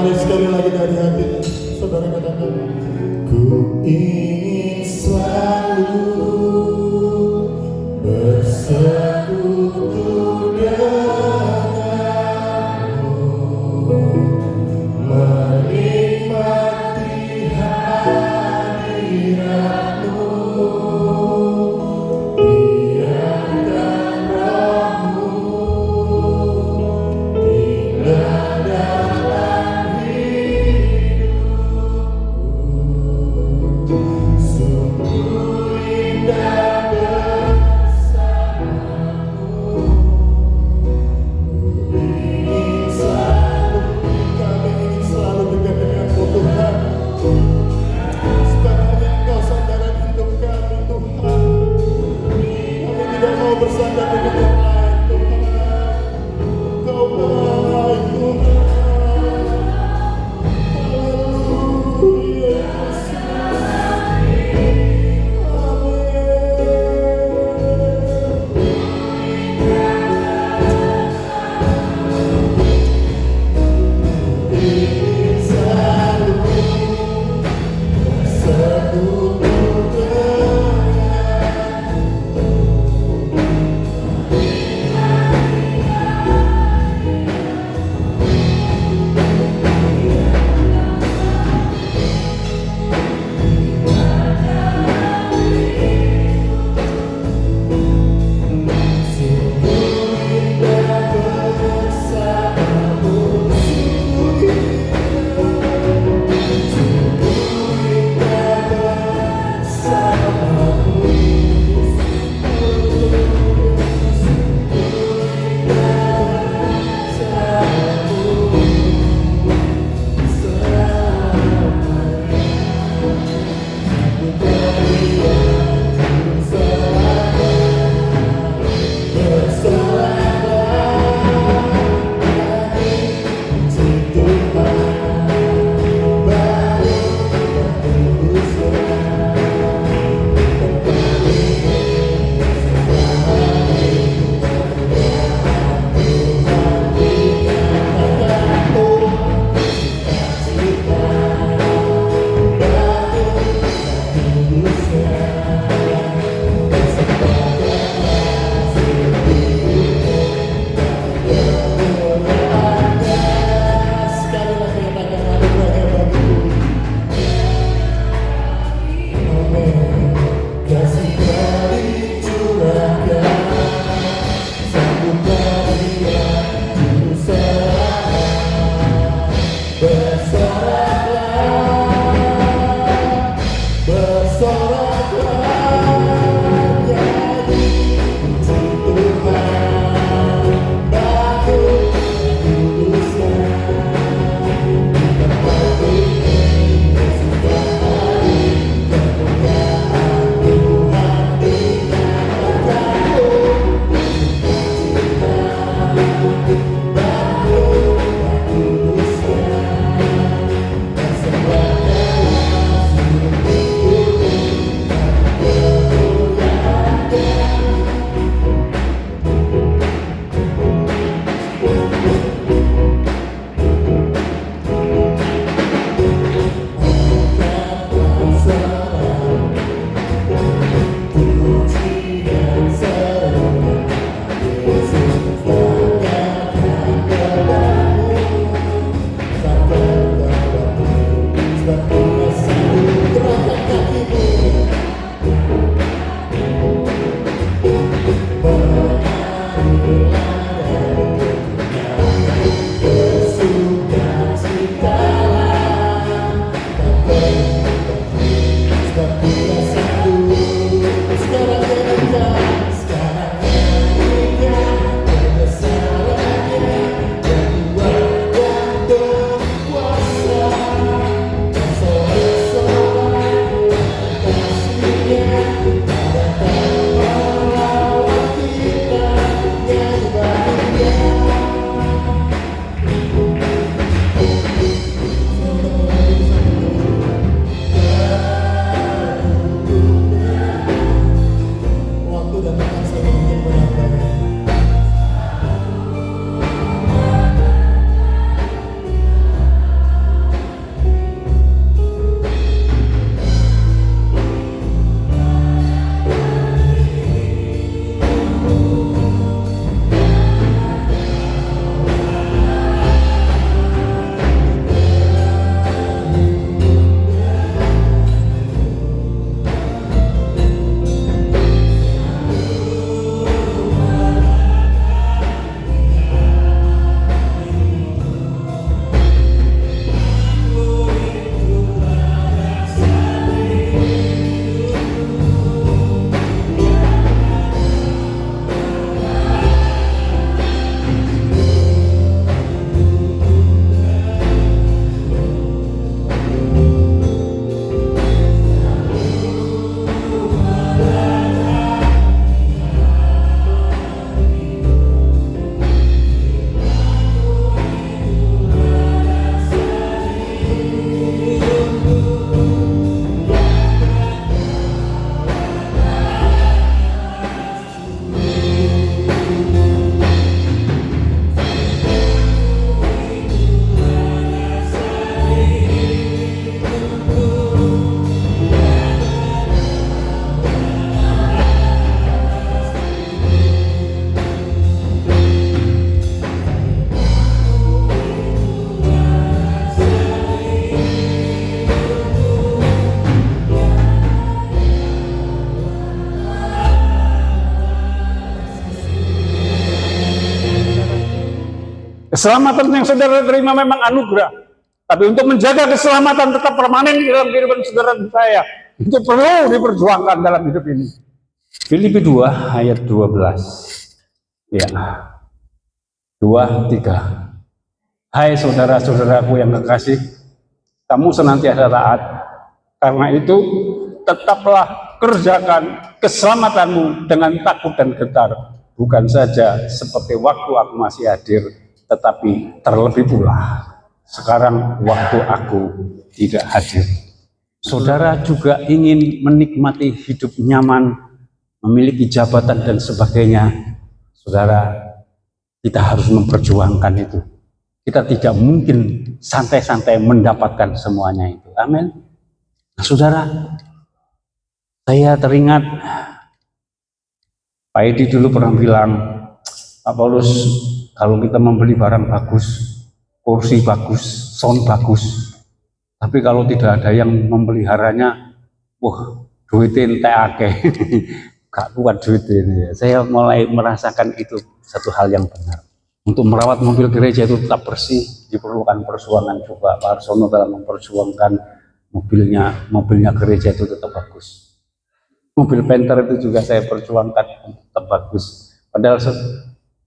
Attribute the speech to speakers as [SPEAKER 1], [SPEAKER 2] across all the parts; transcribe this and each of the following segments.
[SPEAKER 1] Mari sekali lagi dari hati saudara katakan, ku ingin selalu bersekutu denganmu, menikmati hadiratmu, biarkan rohmu tinggal dalam hidupku.
[SPEAKER 2] Keselamatan yang saudara terima memang anugerah. Tapi untuk menjaga keselamatan tetap permanen di dalam kehidupan saudara dan saya, itu perlu diperjuangkan dalam hidup ini. Filipi 2 ayat 12. Ya. 2, 3. Hai saudara-saudaraku yang kekasih, kamu senantiasa taat. Karena itu, tetaplah kerjakan keselamatanmu dengan takut dan gentar. Bukan saja seperti waktu aku masih hadir, tetapi terlebih pula sekarang waktu aku tidak hadir. Saudara juga ingin menikmati hidup nyaman, memiliki jabatan dan sebagainya. Saudara, kita harus memperjuangkan itu. Kita tidak mungkin santai-santai mendapatkan semuanya itu. Amin. Nah, saudara, saya teringat Pak Edi dulu pernah bilang, Pak Paulus, kalau kita membeli barang bagus, kursi bagus, sound bagus, tapi kalau tidak ada yang memeliharanya, wah, duitin teh akeh. Gak kuat duit ini. Saya mulai merasakan itu satu hal yang benar. Untuk merawat mobil gereja itu tetap bersih, diperlukan perjuangan juga. Pak Arsono dalam memperjuangkan mobilnya gereja itu tetap bagus. Mobil Panther itu juga saya perjuangkan tetap bagus. Padahal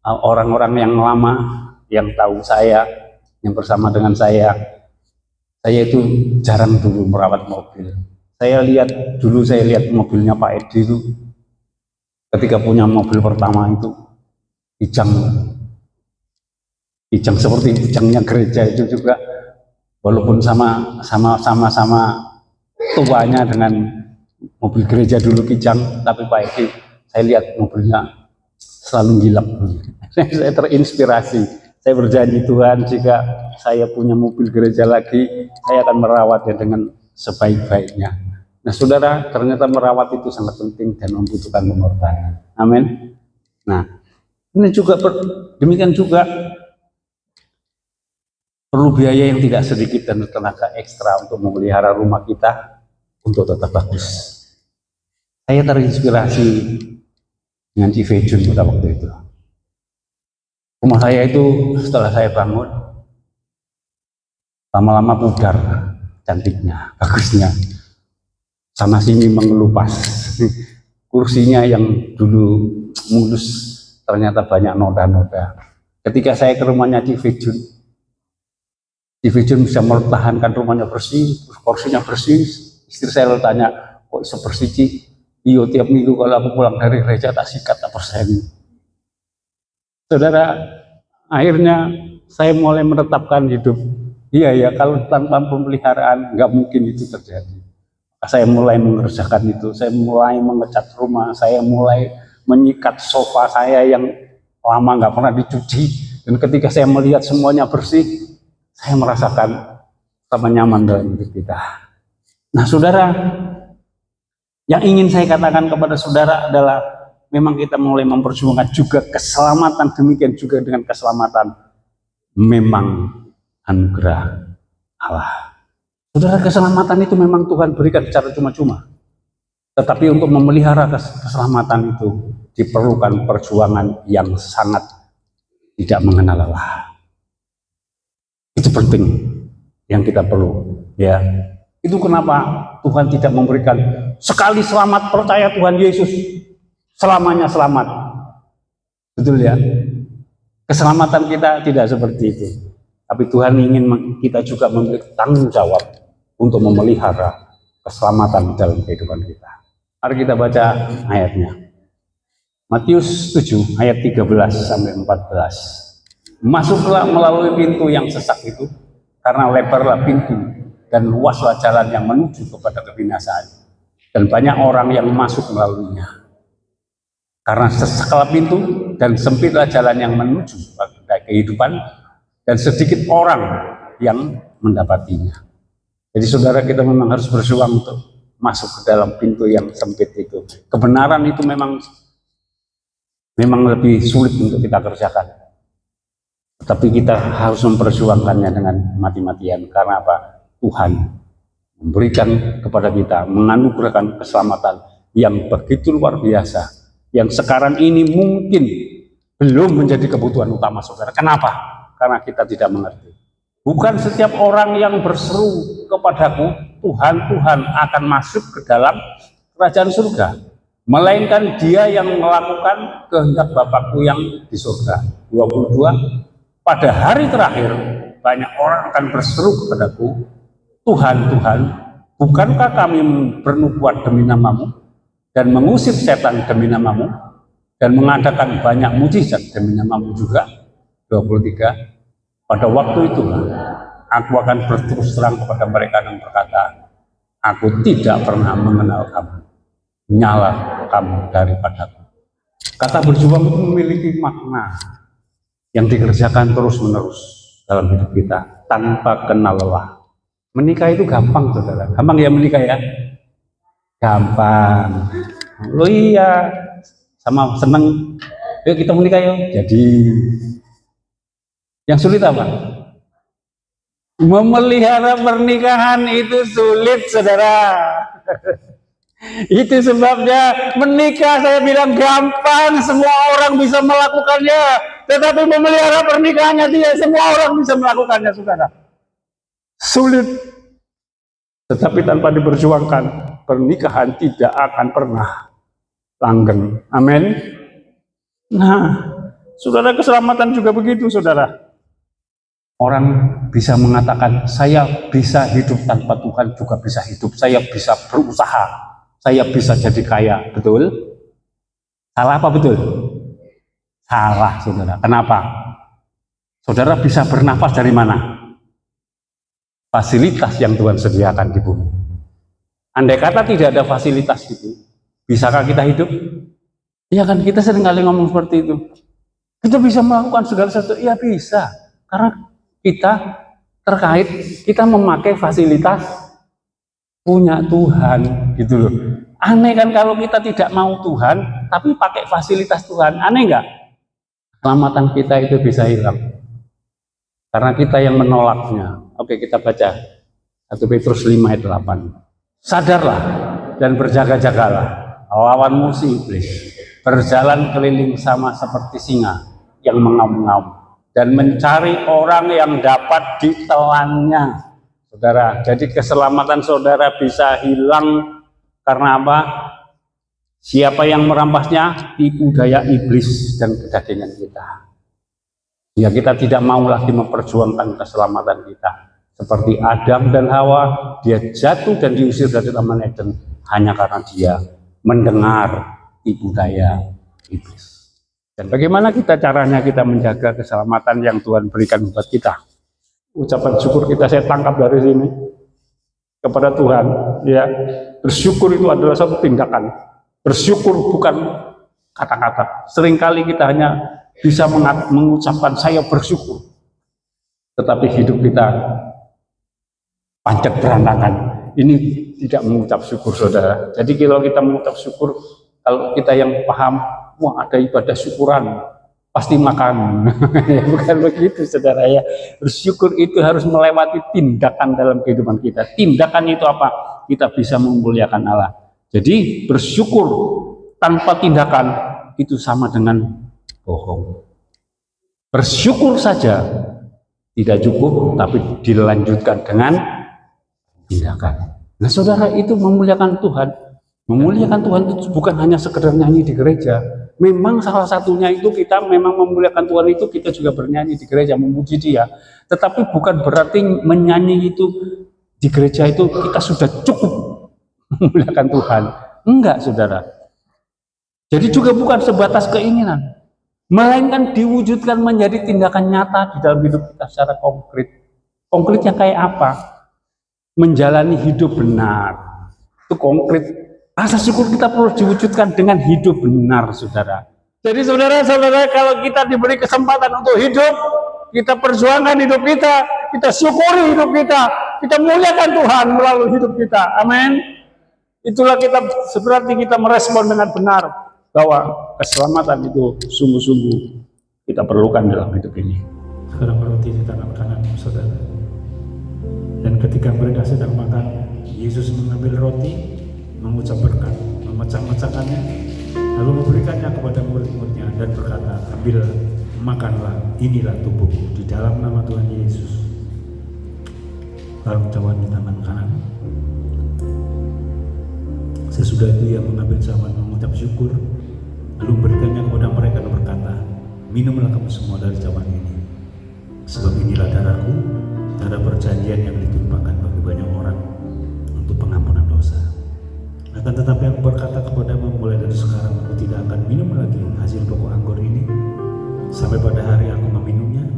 [SPEAKER 2] orang-orang yang lama, yang tahu saya, yang bersama dengan saya itu jarang dulu merawat mobil. Saya lihat mobilnya Pak Edi itu, ketika punya mobil pertama itu, kijang seperti kijangnya gereja itu juga, walaupun sama-sama tuanya dengan mobil gereja dulu kijang, tapi Pak Edi saya lihat mobilnya selalu gilap. Saya terinspirasi. Saya berjanji Tuhan, jika saya punya mobil gereja lagi, saya akan merawatnya dengan sebaik-baiknya. Nah saudara, ternyata merawat itu sangat penting dan membutuhkan pengorbanan. Amin. Nah, ini juga demikian juga perlu biaya yang tidak sedikit dan tenaga ekstra untuk memelihara rumah kita untuk tetap bagus. Saya terinspirasi dengan Civejun pada waktu itu. Rumah saya itu setelah saya bangun, lama-lama pudar cantiknya, bagusnya. Sana sini mengelupas. Kursinya yang dulu mulus ternyata banyak noda-noda. Ketika saya ke rumahnya Civejun bisa mempertahankan rumahnya bersih, kursinya bersih. Istri saya lalu tanya, kok sebersih Ci? Iyo, tiap minggu kalau aku pulang dari gereja tak sikat tak persen. Saudara, akhirnya saya mulai menetapkan hidup. Iya ya, kalau tanpa pemeliharaan nggak mungkin itu terjadi. Saya mulai mengerjakan itu, saya mulai mengecat rumah, saya mulai menyikat sofa saya yang lama nggak pernah dicuci. Dan ketika saya melihat semuanya bersih, saya merasakan sama nyaman dalam hidup kita. Nah saudara, yang ingin saya katakan kepada saudara adalah memang kita mulai memperjuangkan juga keselamatan, demikian juga dengan keselamatan memang anugerah Allah. Saudara, keselamatan itu memang Tuhan berikan secara cuma-cuma. Tetapi untuk memelihara keselamatan itu diperlukan perjuangan yang sangat tidak mengenal lelah. Itu penting yang kita perlu, ya. Itu kenapa Tuhan tidak memberikan sekali selamat percaya Tuhan Yesus selamanya selamat. Betul ya? Keselamatan kita tidak seperti itu. Tapi Tuhan ingin kita juga memiliki tanggung jawab untuk memelihara keselamatan dalam kehidupan kita. Mari kita baca ayatnya. Matius 7 ayat 13 sampai 14. Masuklah melalui pintu yang sesak itu, karena lebarlah pintu dan luaslah jalan yang menuju kepada kebinasaan, dan banyak orang yang masuk melaluinya. Karena sesaklah pintu dan sempitlah jalan yang menuju kepada kehidupan, dan sedikit orang yang mendapatinya. Jadi saudara, kita memang harus berjuang untuk masuk ke dalam pintu yang sempit itu. Kebenaran itu memang lebih sulit untuk kita kerjakan. Tapi kita harus memperjuangkannya dengan mati-matian. Karena apa? Tuhan memberikan kepada kita, menganugerahkan keselamatan yang begitu luar biasa, yang sekarang ini mungkin belum menjadi kebutuhan utama saudara. Kenapa? karena kita tidak mengerti. Bukan setiap orang yang berseru kepadaku, Tuhan, Tuhan, akan masuk ke dalam kerajaan surga, melainkan dia yang melakukan kehendak Bapakku yang di surga. 22. Pada hari terakhir banyak orang akan berseru kepadaku, Tuhan, Tuhan, bukankah kami bernubuat demi namamu dan mengusir setan demi namamu dan mengadakan banyak mujizat demi namamu juga? 23. Pada waktu itulah aku akan berterus terang kepada mereka dan berkata, aku tidak pernah mengenal kamu, nyala kamu daripadaku. Kata berjuang itu memiliki makna yang dikerjakan terus-menerus dalam hidup kita tanpa kenal lelah. Menikah itu gampang, saudara. Gampang ya menikah ya? Gampang. Lo iya, sama seneng. Yuk kita menikah yuk. Jadi, yang sulit apa? Memelihara pernikahan itu sulit, saudara. Itu sebabnya menikah saya bilang gampang, semua orang bisa melakukannya. Tetapi memelihara pernikahannya tidak semua orang bisa melakukannya, saudara. Sulit. Tetapi tanpa diperjuangkan, pernikahan tidak akan pernah langgeng. Amin. Nah, saudara, keselamatan juga begitu, saudara. Orang bisa mengatakan, saya bisa hidup tanpa Tuhan, juga bisa hidup. Saya bisa berusaha, saya bisa jadi kaya. Betul? Salah apa betul? Salah, saudara. Kenapa? Saudara bisa bernafas dari mana? Fasilitas yang Tuhan sediakan di bumi. Andai kata tidak ada fasilitas itu, bisakah kita hidup? Iya kan, kita seringkali ngomong seperti itu. Kita bisa melakukan segala sesuatu, ya bisa. Karena kita terkait, kita memakai fasilitas punya Tuhan, gitu loh. Aneh kan kalau kita tidak mau Tuhan, tapi pakai fasilitas Tuhan, aneh nggak? Keselamatan kita itu bisa hilang. Karena kita yang menolaknya. Oke, kita baca 1 Petrus 5 ayat 8. Sadarlah dan berjaga-jagalah, lawanmu si iblis berjalan keliling sama seperti singa yang mengaum-ngaum dan mencari orang yang dapat ditelannya. Saudara, jadi keselamatan saudara bisa hilang karena apa? Siapa yang merampasnya? Tipu daya iblis dan kedagingan kita. Ya, kita tidak mau lagi memperjuangkan keselamatan kita. Seperti Adam dan Hawa, dia jatuh dan diusir dari Taman Eden hanya karena dia mendengar tipu daya iblis. Dan bagaimana caranya kita menjaga keselamatan yang Tuhan berikan buat kita? Ucapan syukur kita saya tangkap dari sini kepada Tuhan. Ya, bersyukur itu adalah satu tindakan. Bersyukur bukan kata-kata. Seringkali kita hanya bisa mengucapkan saya bersyukur, tetapi hidup kita pancet berantakan. Ini tidak mengucap syukur, saudara. Jadi kalau kita mengucap syukur, kalau kita yang paham, wah ada ibadah syukuran, pasti makan. Ya, bukan begitu, saudara ya. Bersyukur itu harus melewati tindakan dalam kehidupan kita. Tindakan itu apa? Kita bisa memuliakan Allah. Jadi bersyukur tanpa tindakan itu sama dengan bohong. Bersyukur saja tidak cukup, tapi dilanjutkan dengan tindakan. Nah, saudara, itu memuliakan Tuhan. Memuliakan Tuhan itu bukan hanya sekedar nyanyi di gereja. Memang salah satunya itu kita memang memuliakan Tuhan itu kita juga bernyanyi di gereja, memuji Dia. Tetapi bukan berarti menyanyi itu di gereja itu kita sudah cukup memuliakan Tuhan. Enggak, saudara. Jadi juga bukan sebatas keinginan, melainkan diwujudkan menjadi tindakan nyata di dalam hidup kita secara konkret. Konkretnya kayak apa? Menjalani hidup benar. Itu konkret. Rasa syukur kita perlu diwujudkan dengan hidup benar, saudara. Jadi saudara-saudara, kalau kita diberi kesempatan untuk hidup, kita perjuangkan hidup kita syukuri hidup kita muliakan Tuhan melalui hidup kita. Amin. Itulah kita seperti kita merespon dengan benar bahwa keselamatan itu sungguh-sungguh kita perlukan dalam hidup ini.
[SPEAKER 3] Sekarang roti di tangan kanan saudara. Dan ketika mereka sedang makan, Yesus mengambil roti, mengucap berkat, memecah-mecahkannya, lalu memberikannya kepada murid-muridnya dan berkata, ambillah, makanlah, inilah tubuhku. Di dalam nama Tuhan Yesus. Lalu cawan di tangan kanan. Sesudah itu ia mengambil cawan, mengucap syukur, lalu memberikannya kepada mereka dan berkata, minumlah kamu semua dari cawan ini, sebab inilah darahku, darah perjanjian yang ditumpahkan bagi banyak orang untuk pengampunan dosa. Akan tetapi aku berkata kepadamu, mulai dari sekarang aku tidak akan minum lagi hasil pokok anggur ini sampai pada hari aku meminumnya,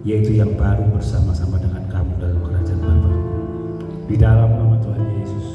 [SPEAKER 3] yaitu yang baru bersama-sama dengan kamu dalam kerajaan Bapa. Di dalam nama Tuhan Yesus.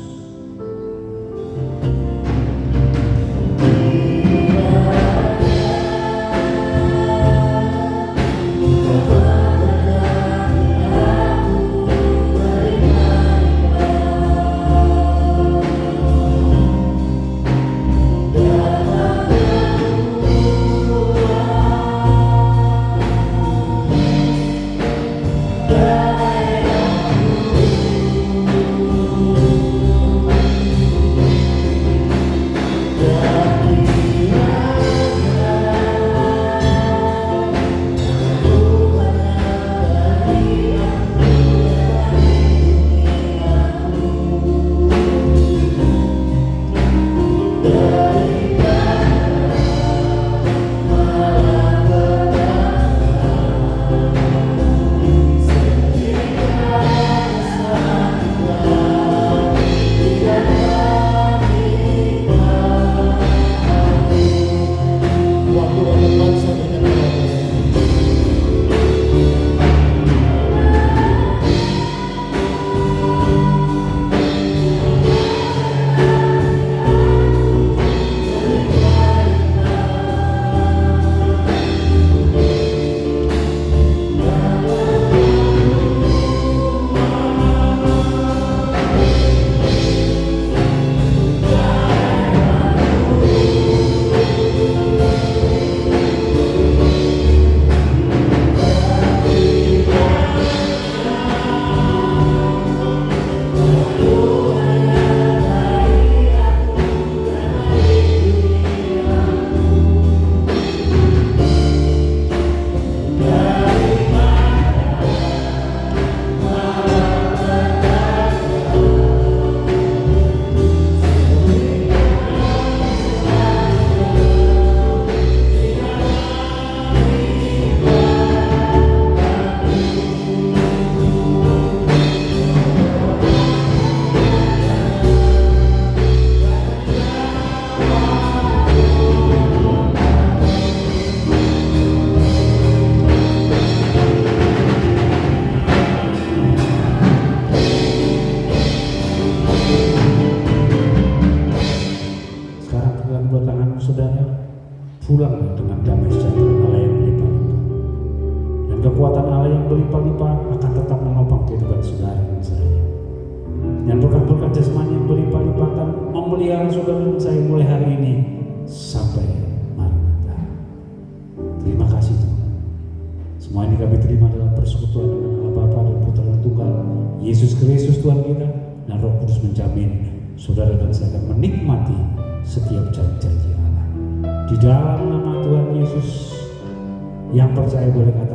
[SPEAKER 3] Pulang dengan damai sejahtera Allah yang berlimpah-limpah. Dan kekuatan Allah yang berlimpah-limpah akan tetap menopang kehidupan saudara dan saya. Dan berkat-berkat jasmani yang berlimpah-limpah akan memelihara saudara dan saya mulai hari ini sampai Maranatha. Terima kasih Tuhan. Semua ini kami terima dalam persekutuan dengan Allah Bapa dan Putra dan Tunggal Yesus Kristus Tuhan kita, dan Roh Kudus menjamin saudara dan saya akan menikmati setiap janji Allah. Di dalam nama Tuhan Yesus, yang percaya boleh katakan